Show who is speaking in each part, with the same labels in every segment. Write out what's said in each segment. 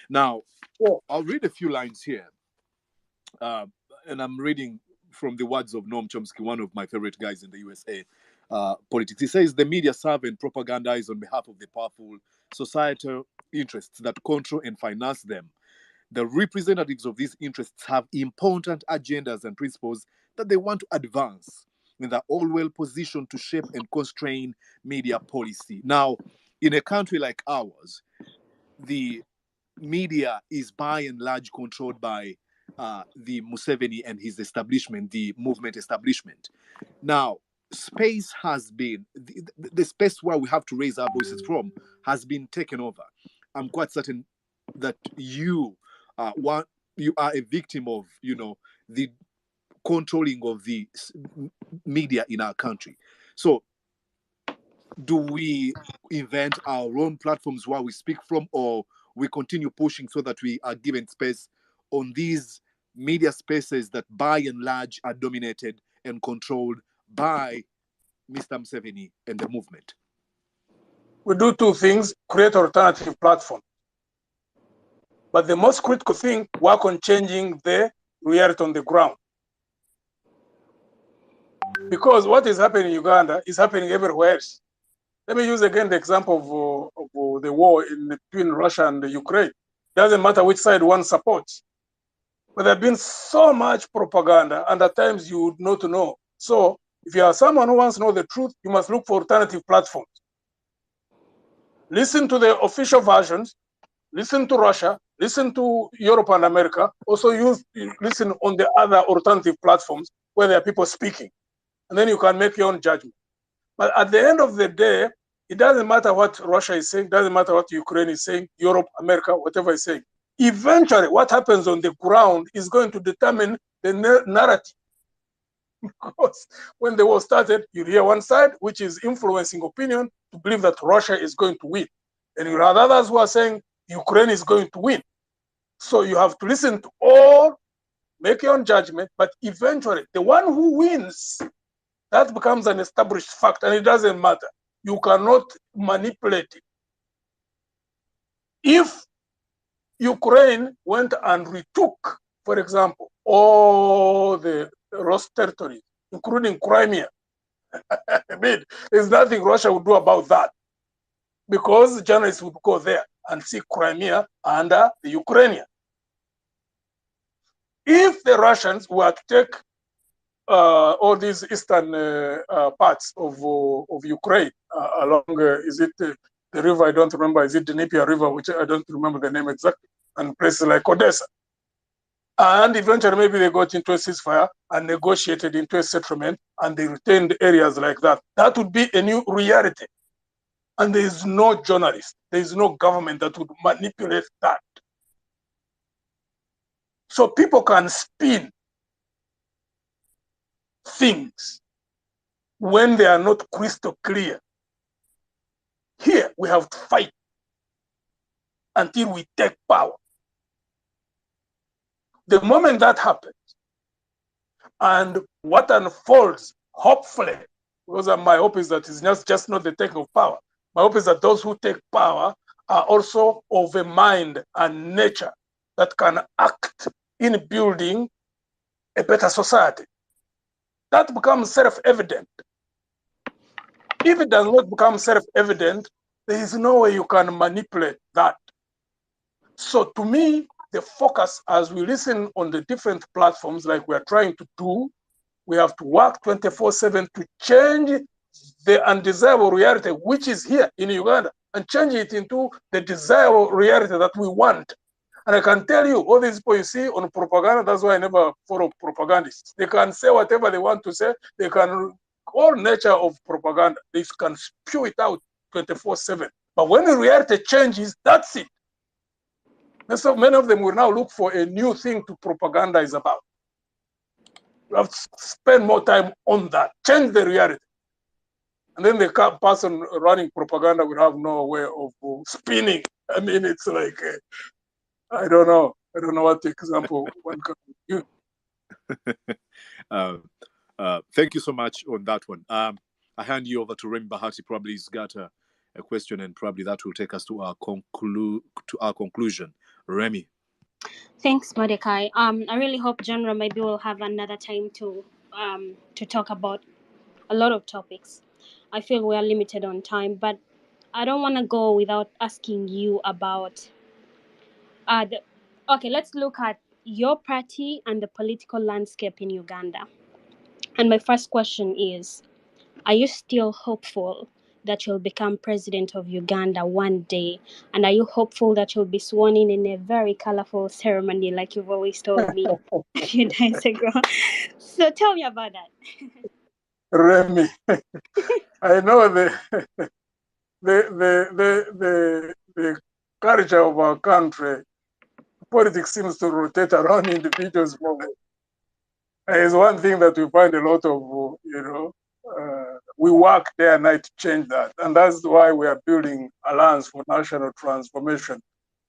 Speaker 1: Now,
Speaker 2: Yeah.
Speaker 1: I'll read a few lines here. And I'm reading from the words of Noam Chomsky, one of my favorite guys in the USA politics. He says the media serve and propagandize on behalf of the powerful societal interests that control and finance them. The representatives of these interests have important agendas and principles that they want to advance, and they're all well positioned to shape and constrain media policy. Now, in a country like ours, the media is by and large controlled by the Museveni and his establishment, the movement establishment. Now, space has been, the space where we have to raise our voices from has been taken over. I'm quite certain that you are a victim of, the controlling of the media in our country. So, do we invent our own platforms where we speak from, or we continue pushing so that we are given space on these media spaces that by and large are dominated and controlled by Mr. Museveni and the movement?
Speaker 2: We do two things: create alternative platform. But the most critical thing, work on changing the reality on the ground. Because what is happening in Uganda is happening everywhere else. Let me use again the example of the war between Russia and Ukraine. Doesn't matter which side one supports. But there have been so much propaganda, and at times you would not know. So if you are someone who wants to know the truth, you must look for alternative platforms. Listen to the official versions, listen to Russia, listen to Europe and America. Also listen on the other alternative platforms where there are people speaking. And then you can make your own judgment. But at the end of the day, it doesn't matter what Russia is saying, doesn't matter what Ukraine is saying, Europe, America, whatever is saying. Eventually, what happens on the ground is going to determine the narrative. Because when the war started, you hear one side, which is influencing opinion, to believe that Russia is going to win. And you have others who are saying Ukraine is going to win. So you have to listen to all, make your own judgment, but eventually, the one who wins, that becomes an established fact, and it doesn't matter. You cannot manipulate it. If Ukraine went and retook, for example, all the Rus territories, including Crimea, I mean, there's nothing Russia would do about that, because journalists would go there and see Crimea under the Ukrainian. If the Russians were to take all these eastern parts of Ukraine along, is it the river? I don't remember. Is it the Dnieper River, which I don't remember the name exactly, and places like Odessa. And eventually, maybe they got into a ceasefire and negotiated into a settlement, and they retained areas like that. That would be a new reality. And there is no journalist, there is no government that would manipulate that. So people can spin things when they are not crystal clear. Here we have to fight until we take power. The moment that happens, and what unfolds, hopefully, because my hope is that it's just not the taking of power. My hope is that those who take power are also of a mind and nature that can act in building a better society. That becomes self-evident. If it does not become self-evident, there is no way you can manipulate that. So to me, the focus, as we listen on the different platforms like we are trying to do, we have to work 24/7 to change the undesirable reality which is here in Uganda and change it into the desirable reality that we want. And I can tell you, all these people you see on propaganda, that's why I never follow propagandists. They can say whatever they want to say. They can, all nature of propaganda, they can spew it out 24/7. But when the reality changes, that's it. And so many of them will now look for a new thing to propagandize about. You have to spend more time on that, change the reality. And then the person running propaganda will have no way of spinning. I mean, it's like, I don't know what example one can use.
Speaker 1: Thank you so much on that one. I hand you over to Remy Bahati. Probably he's got a question, and probably that will take us to our conclusion Remy.
Speaker 3: Thanks, Mordecai. I really hope genre maybe we'll have another time to talk about a lot of topics. I feel we are limited on time, but I don't want to go without asking you about the. Okay, let's look at your party and the political landscape in Uganda. And my first question is: are you still hopeful that you'll become president of Uganda one day? And are you hopeful that you'll be sworn in a very colorful ceremony like you've always told me a few days ago? So tell me about that.
Speaker 2: Remy, I know the culture of our country, politics seems to rotate around individuals more. Is one thing that we find a lot of, we work day and night to change that. And that's why we are building Alliance for National Transformation,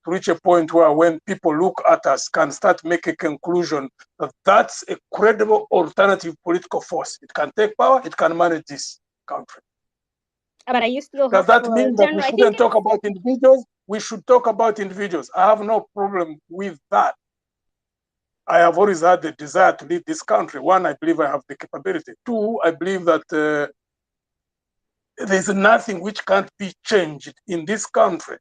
Speaker 2: to reach a point where when people look at us, can start making a conclusion that that's a credible alternative political force. It can take power, it can manage this country.
Speaker 3: But are you still
Speaker 2: Does that
Speaker 3: hopeful?
Speaker 2: mean that we shouldn't talk about individuals? We should talk about individuals. I have no problem with that. I have always had the desire to lead this country. One, I believe I have the capability. Two, I believe that there's nothing which can't be changed in this country.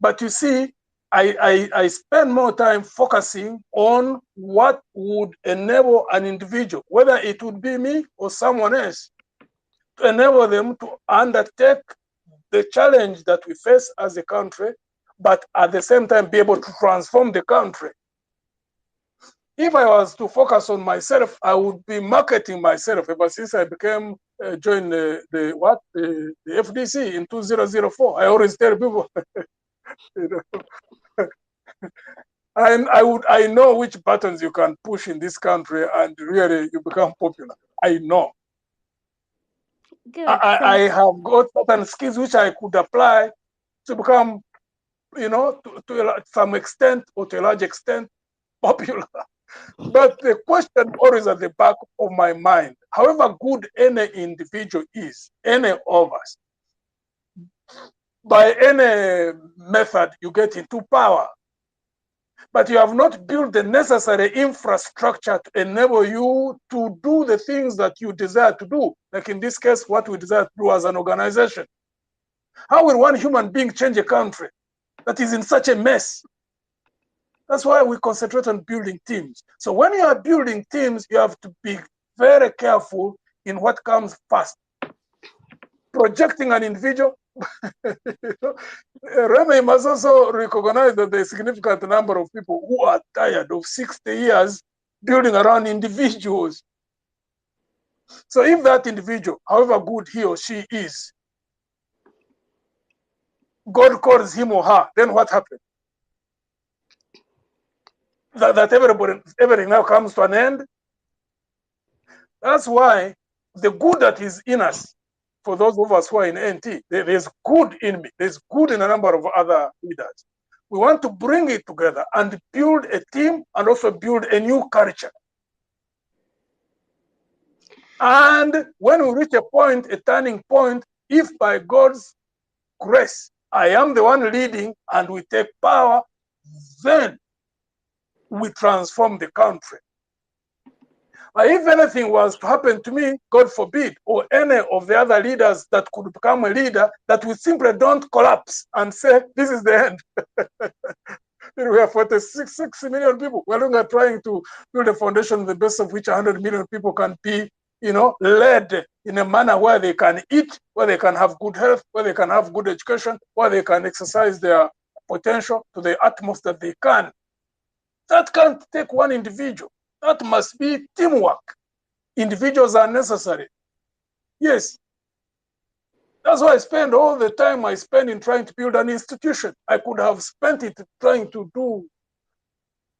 Speaker 2: But you see, I spend more time focusing on what would enable an individual, whether it would be me or someone else, to enable them to undertake the challenge that we face as a country, but at the same time be able to transform the country. If I was to focus on myself, I would be marketing myself. Ever since I became joined the FDC in 2004, I always tell people, I know which buttons you can push in this country, and really you become popular. I know.
Speaker 3: Good.
Speaker 2: I have got certain skills which I could apply to become, to some extent or to a large extent, popular. But the question always at the back of my mind, however good any individual is, any of us, by any method you get into power, but you have not built the necessary infrastructure to enable you to do the things that you desire to do, like in this case, what we desire to do as an organization. How will one human being change a country that is in such a mess? That's why we concentrate on building teams. So when you are building teams, you have to be very careful in what comes first. Projecting an individual, Remy must also recognize that there is a significant number of people who are tired of 60 years building around individuals. So if that individual, however good he or she is, God calls him or her, then what happens? That everything now comes to an end. That's why the good that is in us, for those of us who are in NT, there's good in me. There's good in a number of other leaders. We want to bring it together and build a team and also build a new culture. And when we reach a point, a turning point, if by God's grace, I am the one leading and we take power, then we transform the country. But if anything was to happen to me, God forbid, or any of the other leaders that could become a leader, that we simply don't collapse and say, this is the end. We have 46 million people. We're looking at trying to build a foundation, the best of which 100 million people can be, led in a manner where they can eat, where they can have good health, where they can have good education, where they can exercise their potential to the utmost that they can. That can't take one individual. That must be teamwork. Individuals are necessary. Yes. That's why I spend all the time I spend in trying to build an institution. I could have spent it trying to do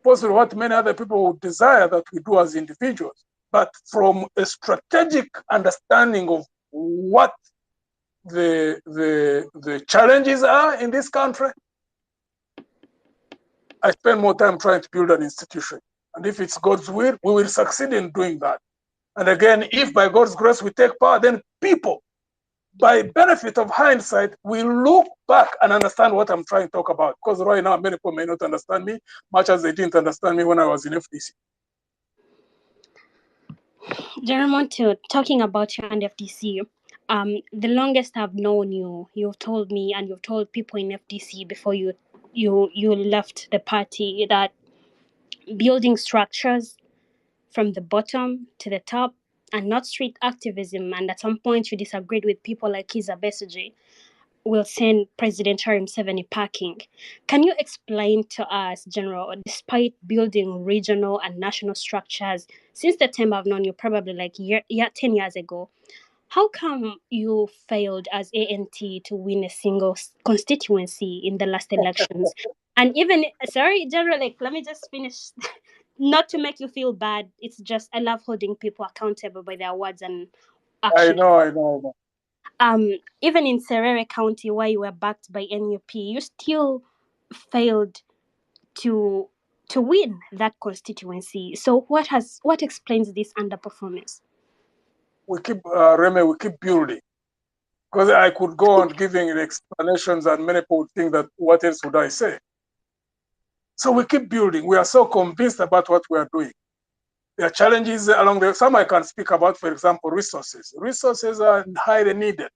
Speaker 2: possibly what many other people would desire that we do as individuals. But from a strategic understanding of what the challenges are in this country, I spend more time trying to build an institution. And if it's God's will, we will succeed in doing that. And again, if by God's grace we take power, then people by benefit of hindsight, we look back and understand what I'm trying to talk about. Because right now, many people may not understand me, much as they didn't understand me when I was in FDC.
Speaker 3: General Muntu, talking about you and FDC, the longest I've known you, you've told me and you've told people in FDC before you left the party that building structures from the bottom to the top and not street activism, and at some point you disagreed with people like Kizza Besigye, will send President Harry Museveni packing. Can you explain to us, General, despite building regional and national structures since the time I've known you, probably like 10 years ago, how come you failed as ANT to win a single constituency in the last elections? And even, sorry, General, like, let me just finish. Not to make you feel bad, it's just I love holding people accountable by their words and
Speaker 2: I
Speaker 3: actions.
Speaker 2: know.
Speaker 3: Even in Serere County, where you were backed by NUP, you still failed to win that constituency. So what explains this underperformance?
Speaker 2: We keep, Remy, we keep building. Because I could go on giving explanations and many people would think that what else would I say? So we keep building. We are so convinced about what we are doing. There are challenges along the, some I can speak about, for example, resources. Resources are highly needed.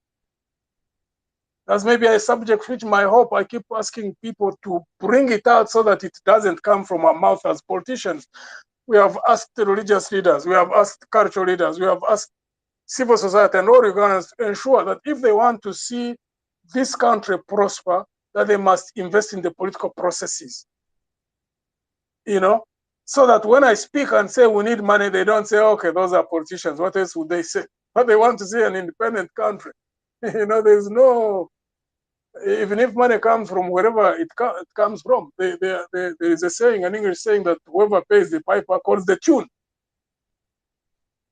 Speaker 2: That's maybe a subject which my hope I keep asking people to bring it out so that it doesn't come from our mouth as politicians. We have asked religious leaders, we have asked cultural leaders, we have asked civil society and all Ugandans to ensure that if they want to see this country prosper, that they must invest in the political processes. You know, so that when I speak and say we need money, they don't say, okay, those are politicians. What else would they say? But they want to see an independent country. You know, there's no, even if money comes from wherever it comes from, there is a saying, an English saying that whoever pays the piper calls the tune.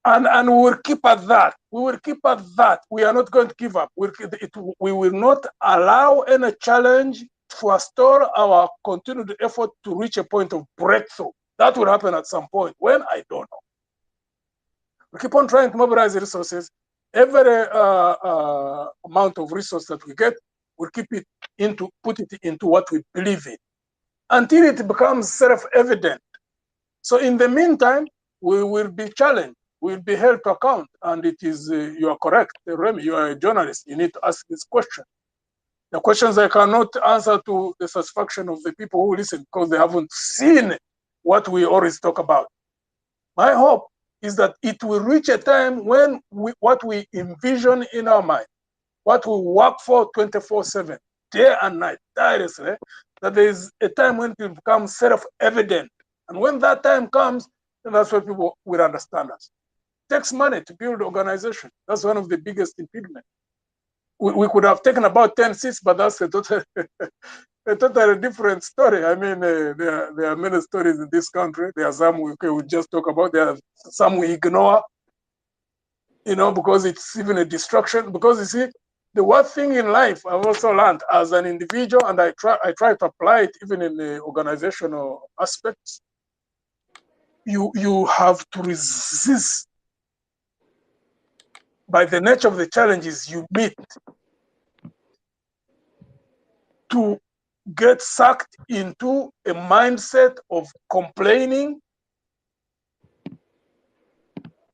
Speaker 2: And we will keep at that. We will keep at that. We are not going to give up. We will not allow any challenge to forestall our continued effort to reach a point of breakthrough. That will happen at some point. When, I don't know. We keep on trying to mobilize the resources. Every amount of resource that we get, we'll keep it put it into what we believe in until it becomes self-evident. So in the meantime, we will be challenged. We will be held to account. And it is, you are correct, Remy, you are a journalist. You need to ask this question. The questions I cannot answer to the satisfaction of the people who listen because they haven't seen what we always talk about. My hope is that it will reach a time when what we envision in our mind, what we work for 24/7, day and night, tirelessly, that there is a time when it will become self-evident. And when that time comes, then that's when people will understand us. It takes money to build organization. That's one of the biggest impediments. We could have taken about 10 seats, but that's a totally different story. I mean, there are many stories in this country. There are some we just talk about. There are some we ignore, you know, because it's even a distraction. Because you see, the one thing in life I've also learned as an individual, and I try to apply it even in the organizational aspects. You have to resist by the nature of the challenges you meet to get sucked into a mindset of complaining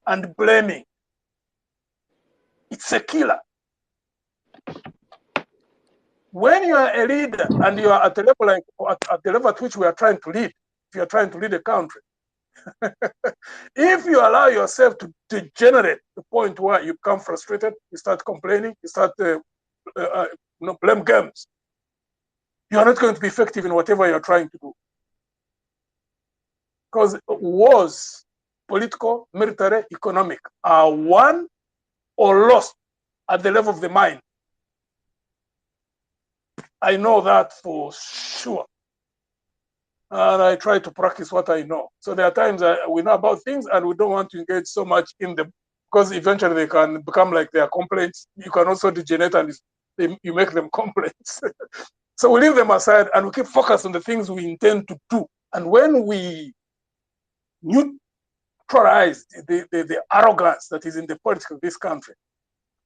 Speaker 2: and blaming. It's a killer. When you are a leader and you are at the level like at the level at which we are trying to lead, if you are trying to lead a country, if you allow yourself to degenerate to the point where you become frustrated, you start complaining, you start blame games, you are not going to be effective in whatever you're trying to do. Because wars, political, military, economic, are won or lost at the level of the mind. I know that for sure. And I try to practice what I know. So there are times we know about things and we don't want to engage so much in them because eventually they can become like their complaints. You can also degenerate and you make them complaints. So we leave them aside and we keep focused on the things we intend to do. And when we neutralize the arrogance that is in the politics of this country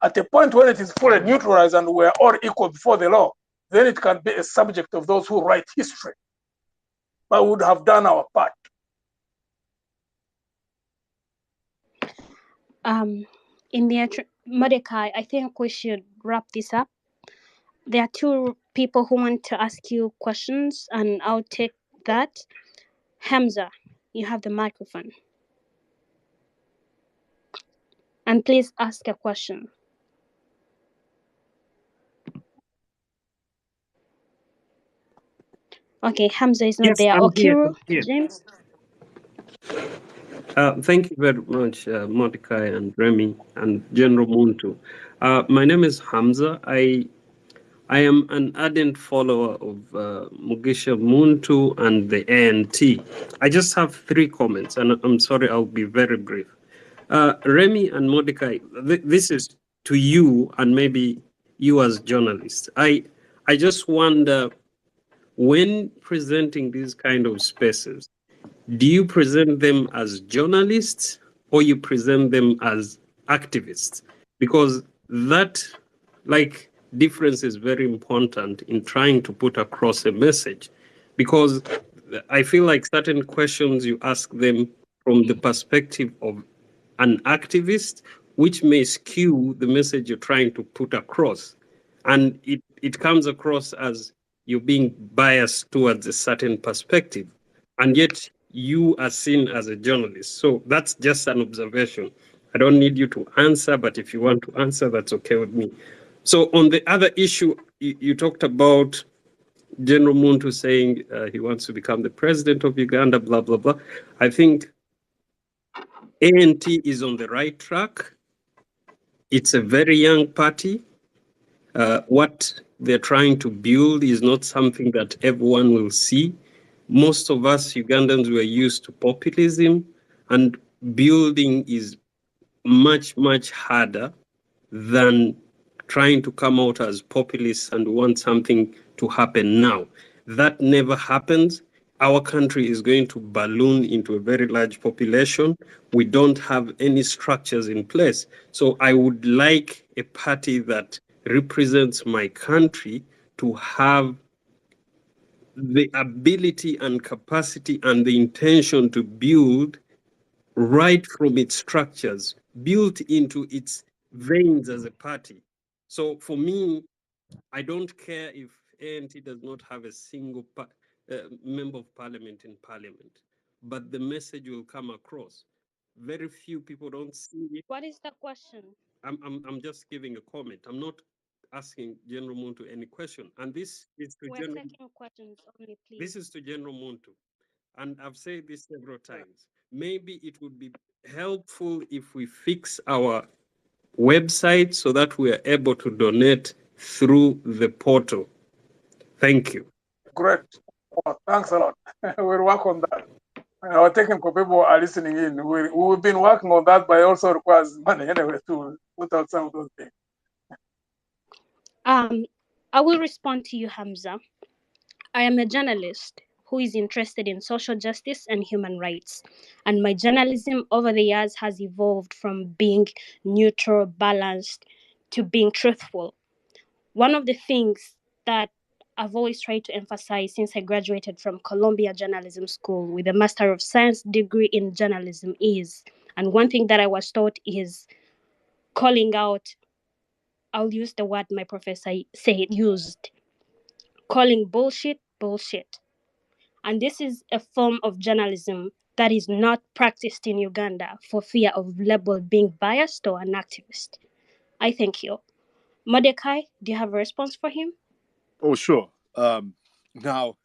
Speaker 2: At a point when it is fully neutralized and we're all equal before the law, then it can be a subject of those who write history. But we would have done our part.
Speaker 3: In the Mordecai, I think we should wrap this up. There are two people who want to ask you questions, and I'll take that. Hamza, you have the microphone. And please ask a question. Okay, Hamza is not
Speaker 4: Yes,
Speaker 3: there.
Speaker 4: I'm here.
Speaker 3: Okiru,
Speaker 4: I'm here.
Speaker 3: James?
Speaker 4: Thank you very much, Mordecai and Remy and General Muntu. My name is Hamza. I am an ardent follower of Mugisha Muntu and the ANT. I just have 3 comments, and I'm sorry, I'll be very brief. Remy and Mordecai, this is to you and maybe you as journalists. I just wonder, when presenting these kind of spaces, do you present them as journalists or you present them as activists? Because that difference is very important in trying to put across a message. Because I feel like certain questions you ask them from the perspective of an activist, which may skew the message you're trying to put across. And it comes across as you're being biased towards a certain perspective. And yet you are seen as a journalist. So that's just an observation. I don't need you to answer, but if you want to answer, that's okay with me. So on the other issue, you talked about General Muntu saying he wants to become the president of Uganda, blah, blah, blah. I think ANT is on the right track. It's a very young party. What they're trying to build is not something that everyone will see. Most of us Ugandans were used to populism, and building is much, much harder than trying to come out as populists and want something to happen now. That never happens. Our country is going to balloon into a very large population. We don't have any structures in place. So I would like a party that represents my country to have the ability and capacity and the intention to build right from its structures, built into its veins as a party. So for me, I don't care if ANT does not have a single member of parliament in parliament, but the message will come across. Very few people don't see it.
Speaker 3: What is the question?
Speaker 4: I'm just giving a comment. I'm not asking General Muntu any question. And this is to
Speaker 3: We're taking questions only, please.
Speaker 4: This is to General Muntu. And I've said this several times. Maybe it would be helpful if we fix our website so that we are able to donate through the portal. Thank you.
Speaker 2: Great. Well, thanks a lot. We'll work on that. Our technical people are listening in. We've been working on that, but it also requires money anyway to put out some of those things.
Speaker 3: I will respond to you, Hamza. I am a journalist who is interested in social justice and human rights. And my journalism over the years has evolved from being neutral, balanced, to being truthful. One of the things that I've always tried to emphasize since I graduated from Columbia Journalism School with a Master of Science degree in journalism is, and one thing that I was taught is calling out, I'll use the word my professor used, calling bullshit, bullshit. And this is a form of journalism that is not practiced in Uganda for fear of label being biased or an activist. I thank you. Mordecai, do you have a response for him?
Speaker 1: Oh, sure. Now,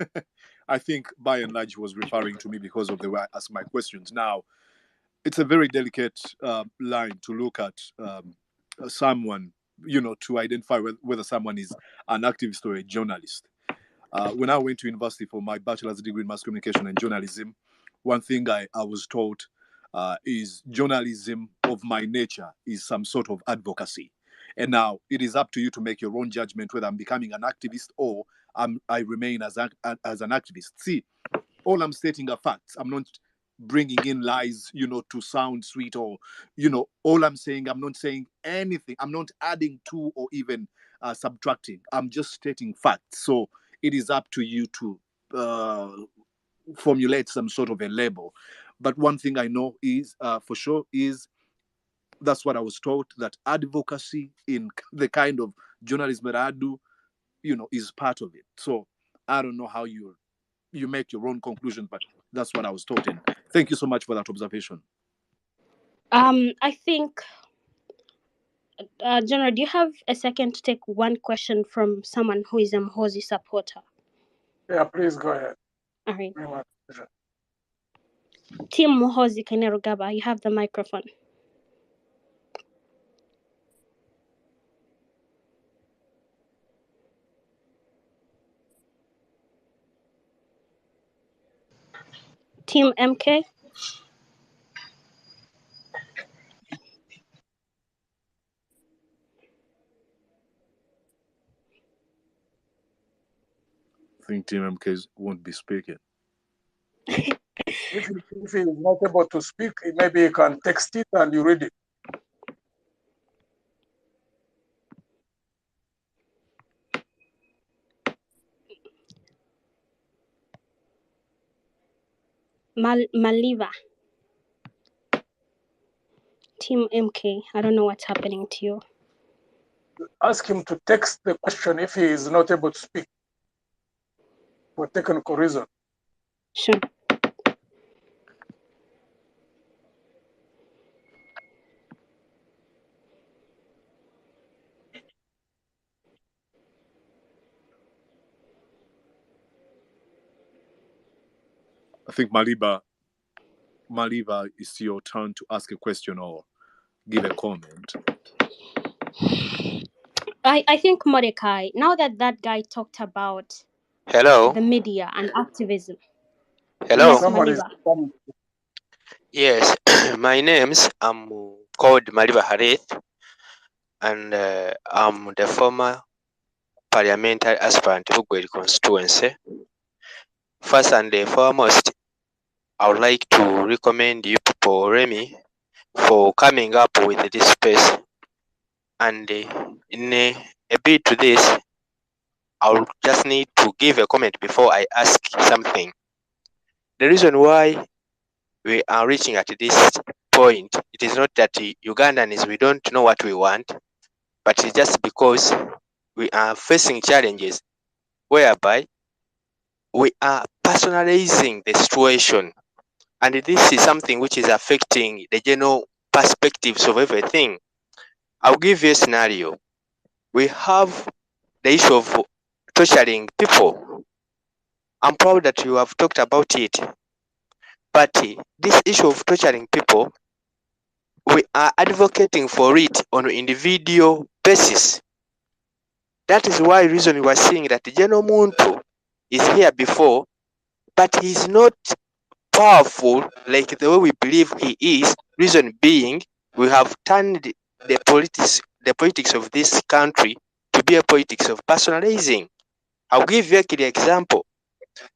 Speaker 1: I think by and large he was referring to me because of the way I ask my questions. Now, it's a very delicate line to look at someone, to identify whether someone is an activist or a journalist. When I went to university for my bachelor's degree in mass communication and journalism, one thing I was taught is journalism of my nature is some sort of advocacy. And now it is up to you to make your own judgment whether I'm becoming an activist or I remain as an activist. See, all I'm stating are facts. I'm not bringing in lies, to sound sweet, or, all I'm saying, I'm not saying anything. I'm not adding to or even subtracting. I'm just stating facts. So it is up to you to formulate some sort of a label. But one thing I know is, for sure, is that's what I was taught, that advocacy in the kind of journalism that I do, is part of it. So I don't know how you make your own conclusions, but that's what I was taught. And thank you so much for that observation.
Speaker 3: I think, General, do you have a second to take one question from someone who is a Mhozi supporter?
Speaker 2: Yeah, please go ahead.
Speaker 3: All right.
Speaker 2: Very much pleasure.
Speaker 3: Team Mhozi Kainerugaba, you have the microphone. Team MK?
Speaker 1: I think Team MK won't be speaking.
Speaker 2: If he is not able to speak, maybe he can text it and you read it.
Speaker 3: Maliva. Team MK, I don't know what's happening to you.
Speaker 2: Ask him to text the question if he is not able to speak for technical reason.
Speaker 3: Sure.
Speaker 1: I think Maliva, it's your turn to ask a question or give a comment.
Speaker 3: I think Mordecai, now that guy talked about
Speaker 5: Hello.
Speaker 3: the media and activism.
Speaker 5: Hello.
Speaker 3: Yes,
Speaker 2: Someone is
Speaker 3: Maliva.
Speaker 2: coming.
Speaker 5: Yes, my name's called Maliva Harith, and I'm the former parliamentary aspirant to Bugweri constituency. First and foremost, I would like to recommend you people, Remy, for coming up with this space. And in a bit to this, I'll just need to give a comment before I ask something. The reason why we are reaching at this point, it is not that Ugandans, we don't know what we want, but it's just because we are facing challenges whereby we are personalizing the situation, and this is something which is affecting the general perspectives of everything. I'll give you a scenario. We have the issue of torturing people. I'm proud that you have talked about it, but this issue of torturing people, we are advocating for it on an individual basis. That is why reason we are seeing that General Muntu is here before, but he's not powerful like the way we believe he is. Reason being, we have turned the politics of this country to be a politics of personalizing. I'll give you a clear example.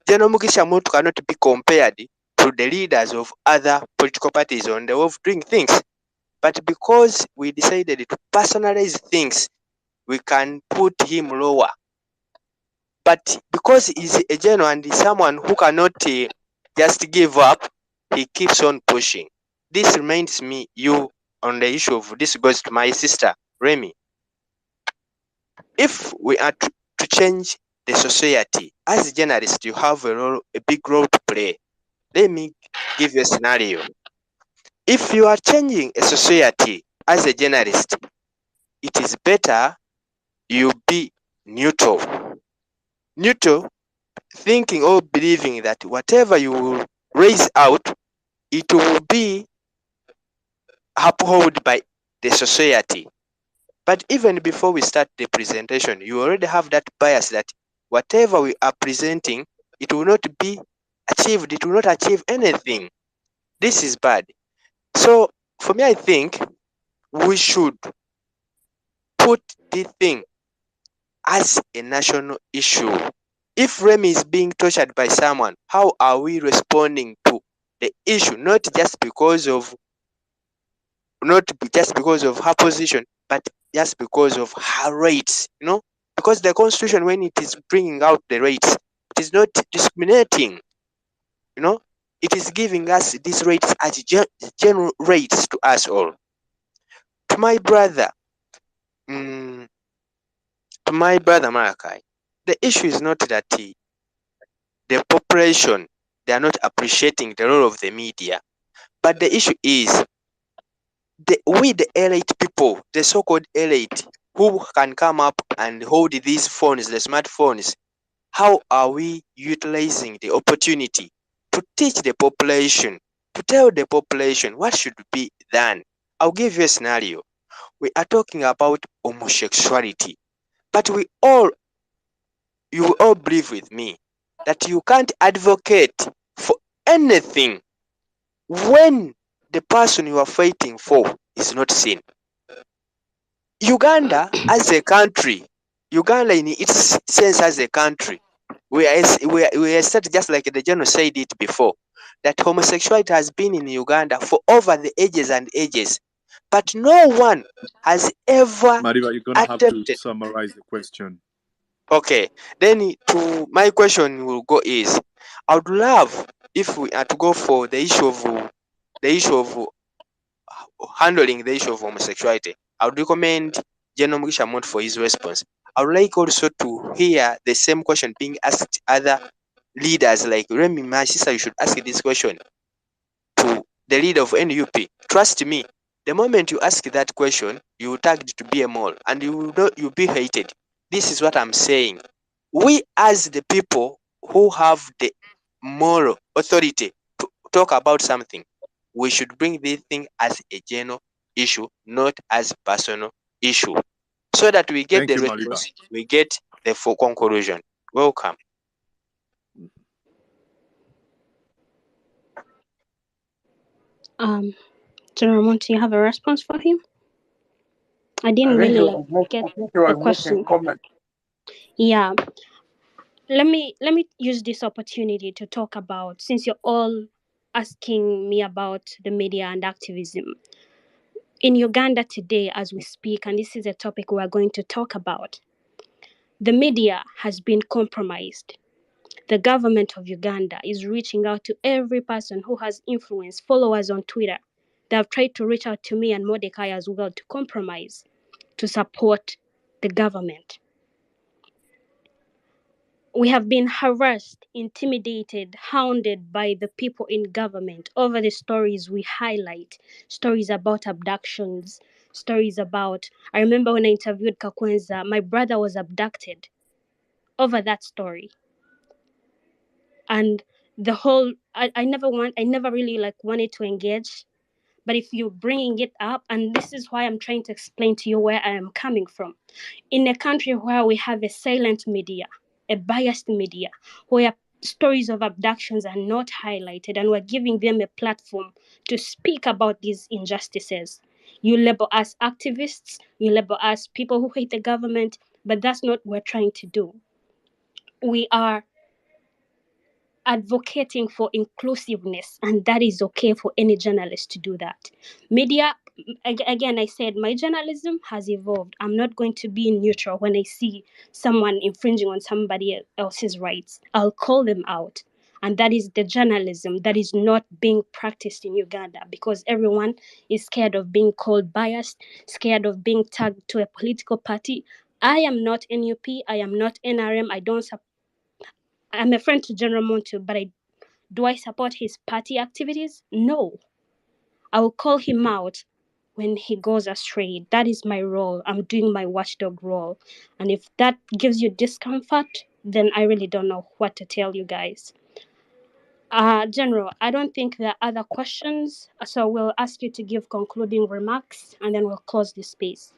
Speaker 5: General Mugisha Muntu cannot be compared to the leaders of other political parties on the way of doing things. But because we decided to personalize things, we can put him lower. But because he's a general and he's someone who cannot just give up, he keeps on pushing. This reminds me you on the issue of, this goes to my sister, Remy. If we are to change the society, as journalists, you have a big role to play. Let me give you a scenario. If you are changing a society as a journalist, it is better you be neutral. Neutral, thinking or believing that whatever you will raise out, it will be upheld by the society. But even before we start the presentation, you already have that bias that whatever we are presenting, it will not be achieved, it will not achieve anything. This is bad. So for me, I think we should put this thing as a national issue. If Remy is being tortured by someone, how are we responding to the issue, not just because of her position, but just because of her rights, because the constitution, when it is bringing out the rights, it is not discriminating, it is giving us these rights as general rights to us all. To my brother Malachi, the issue is not that the population, they are not appreciating the role of the media, but the issue is we the elite people, the so-called elite, who can come up and hold these phones, the smartphones, how are we utilizing the opportunity to teach the population, to tell the population what should be done? I'll give you a scenario. We are talking about homosexuality, but you will all believe with me that you can't advocate for anything when the person you are fighting for is not seen. Uganda as a country, Uganda in its sense as a country, we are said, just like the general said it before, that homosexuality has been in Uganda for over the ages and ages, but no one has ever
Speaker 1: Mariba, you're gonna have to
Speaker 5: attempted.
Speaker 1: summarize the question.
Speaker 5: Okay, then to my question will go is, I would love if we are to go for the issue of handling the issue of homosexuality. I would recommend General Mugisha Muntu for his response. I would like also to hear the same question being asked other leaders, like Remy, my sister, you should ask this question to the leader of NUP. Trust me, the moment you ask that question, you will tagged to be a mole and you'll be hated. This is what I'm saying. We as the people who have the moral authority to talk about something, we should bring this thing as a general issue, not as personal issue, so that we get
Speaker 1: Thank
Speaker 5: the
Speaker 1: you, Mariba.
Speaker 5: response, we get the full conclusion. Welcome.
Speaker 3: General Monty, you have a response for him? I didn't really get the question.
Speaker 2: Comment.
Speaker 3: Yeah. Let me use this opportunity to talk about, since you're all asking me about the media and activism. In Uganda today, as we speak, and this is a topic we're going to talk about, the media has been compromised. The government of Uganda is reaching out to every person who has influence, followers on Twitter. They have tried to reach out to me and Mordecai as well to compromise, to support the government. We have been harassed, intimidated, hounded by the people in government over the stories we highlight, stories about abductions, stories about, I remember when I interviewed Kakwenza, my brother was abducted over that story. And the whole, I never really wanted to engage, but if you're bringing it up, and this is why I'm trying to explain to you where I am coming from. In a country where we have a silent media, a biased media, where stories of abductions are not highlighted and we're giving them a platform to speak about these injustices. You label us activists, you label us people who hate the government, but that's not what we're trying to do. We are advocating for inclusiveness, and that is okay for any journalist to do that. Media, again, I said my journalism has evolved. I'm not going to be neutral when I see someone infringing on somebody else's rights. I'll call them out. And that is the journalism that is not being practiced in Uganda, because everyone is scared of being called biased, scared of being tagged to a political party. I am not NUP, I am not NRM, I'm a friend to General Muntu, but do I support his party activities? No. I will call him out when he goes astray. That is my role. I'm doing my watchdog role. And if that gives you discomfort, then I really don't know what to tell you guys. General, I don't think there are other questions, so we'll ask you to give concluding remarks, and then we'll close this space.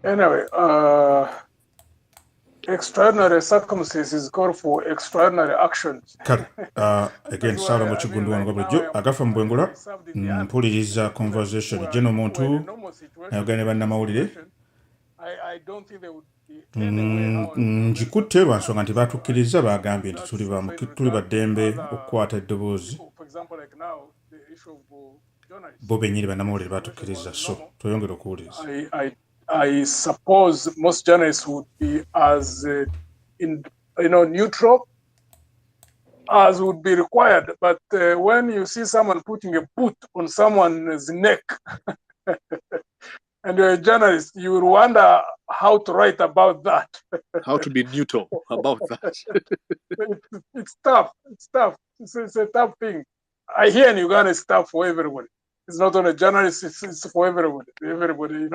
Speaker 2: Anyway, extraordinary circumstances call for extraordinary actions.
Speaker 6: Kale, again, Sala Mochigundu Wangobujo, Agafa Mbwengula, mpuliriza conversation, General Muntu, Nayogane Bannamawulire,
Speaker 2: I don't think there would be any way how
Speaker 6: njikutte lwa nsonga nti batukkiriza bagambye nti tuli baddembe okukwata eddoboozi
Speaker 2: for example, like now, the issue of journalists.
Speaker 6: bo bennyini bannamawulire batukkiriza so toyongera okuwuliriza.
Speaker 2: I suppose most journalists would be as neutral as would be required. But when you see someone putting a boot on someone's neck, and you're a journalist, you will wonder how to write about that.
Speaker 1: How to be neutral about that.
Speaker 2: It's tough. It's tough. It's a tough thing. I hear in Uganda it's tough for everybody. It's not only journalists, it's for everybody. Everybody,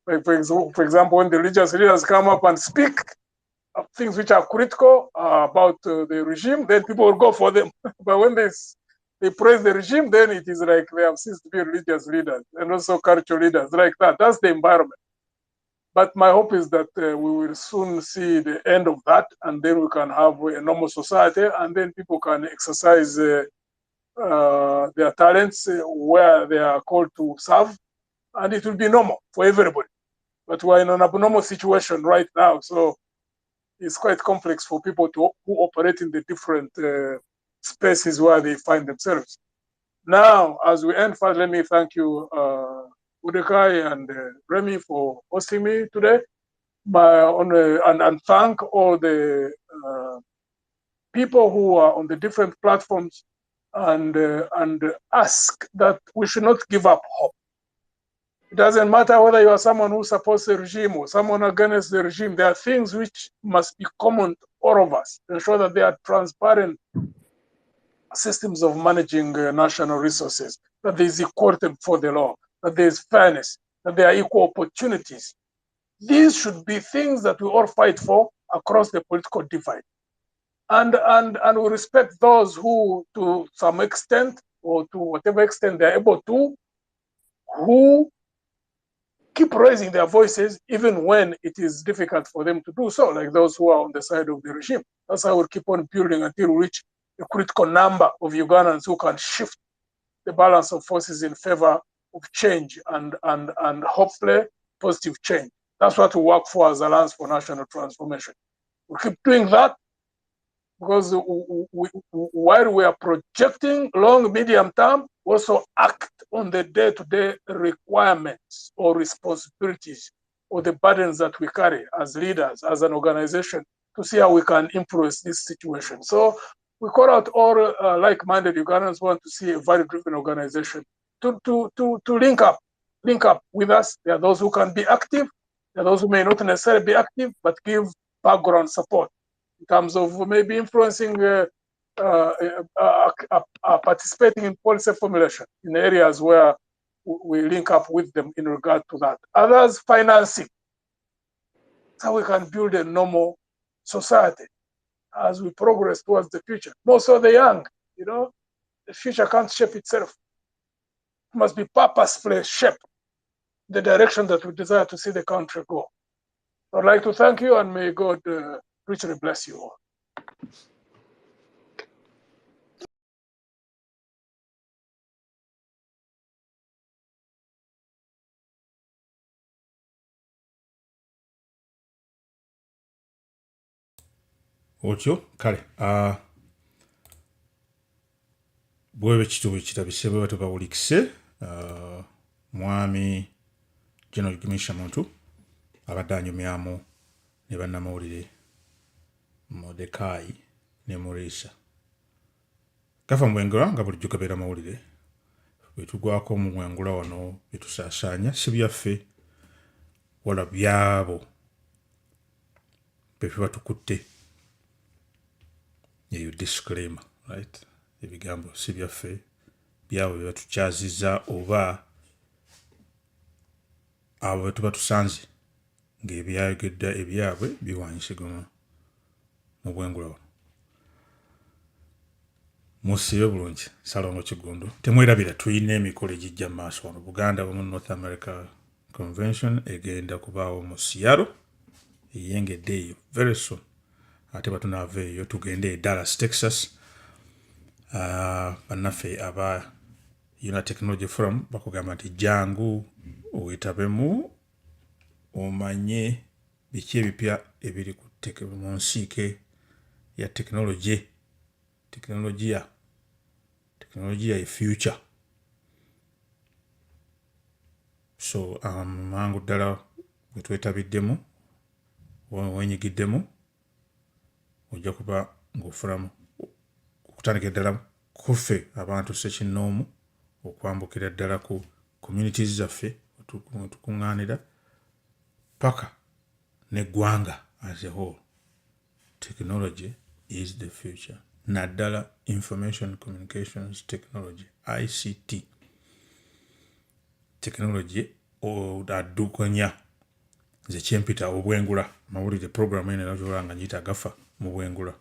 Speaker 2: Like for example, when the religious leaders come up and speak of things which are critical about the regime, then people will go for them. But when they praise the regime, then it is like they have ceased to be religious leaders and also cultural leaders like that. That's the environment. But my hope is that we will soon see the end of that, and then we can have a normal society, and then people can exercise their talents where they are called to serve, and it will be normal for everybody. But we're in an abnormal situation right now, so it's quite complex for people who operate in the different spaces where they find themselves. Now, as we end, first, let me thank you, Udekai and Remy, for hosting me today. And thank all the people who are on the different platforms, and ask that we should not give up hope. It doesn't matter whether you are someone who supports the regime or someone against the regime. There are things which must be common to all of us to ensure that there are transparent systems of managing national resources, that there is equality before the law, that there is fairness, that there are equal opportunities. These should be things that we all fight for across the political divide. And we respect those who, to some extent, or to whatever extent they're able to, who keep raising their voices even when it is difficult for them to do so, like those who are on the side of the regime. That's how we'll keep on building until we reach a critical number of Ugandans who can shift the balance of forces in favor of change and hopefully positive change. That's what we work for as Alliance for National Transformation. We keep doing that because while we are projecting long, medium term, we also act on the day-to-day requirements or responsibilities or the burdens that we carry as leaders, as an organization, to see how we can influence this situation. So we call out all like-minded Ugandans who want to see a value-driven organization to link up with us. There are those who can be active. There are those who may not necessarily be active, but give background support in terms of maybe influencing, participating in policy formulation in areas where we link up with them in regard to that. Others, financing, so we can build a normal society as we progress towards the future. More so the young, the future can't shape itself. It must be purposefully shaped the direction that we desire to see the country go. I'd like to thank you, and may God richly bless you all.
Speaker 6: Otyo kale bwebe kitubu kitabise bwe tubawulikise mwami General Commissioner Muntu abadde anyumyamu ne bannamawulire Mordecai ne Muriisa gafa mwengula nga bulijjo kabeera mawulire bwetugwako mu mwengula wano betusaasaanya si byaffe wala byabo betuba tukutte eyo disclaimer, right? Ebigambo si byaffe byabo bye batukyazizza oba abo bwe tuba tusanze ng'ebyayogedda ebyabwe biwanyisigama mu bwengula wano. Musiibe bulungi Salongo Kigundu. Temwerabira tuyina emikolo egijja mu maaso wano. Buganda mu North America Convention egenda kubaawo mu Seattle eyengedde eyo very soon. Ate batunaava eyo tugende e Dallas, Texas. Bannaffe aba United Technology Forum bakugamba nti jangu owetabemu omanye biki ebipya ebiri mu nsiike ya tekinologiya ye future. So mangu ddala bwe twetabiddemu wenyigiddemu ojja kuba ng'ofulamu okutandika ddala kuffe abantu ssekinnoomu okwambukira ddala ku communities zaffe tukuŋŋaanira paka n'eggwanga as a whole. Technology is the future. Naddala information communications technology, ICT. Technology addukanya nze kyempita obwengula mawulire programu eno era gyolaba nga nyita gafa mu bwengula.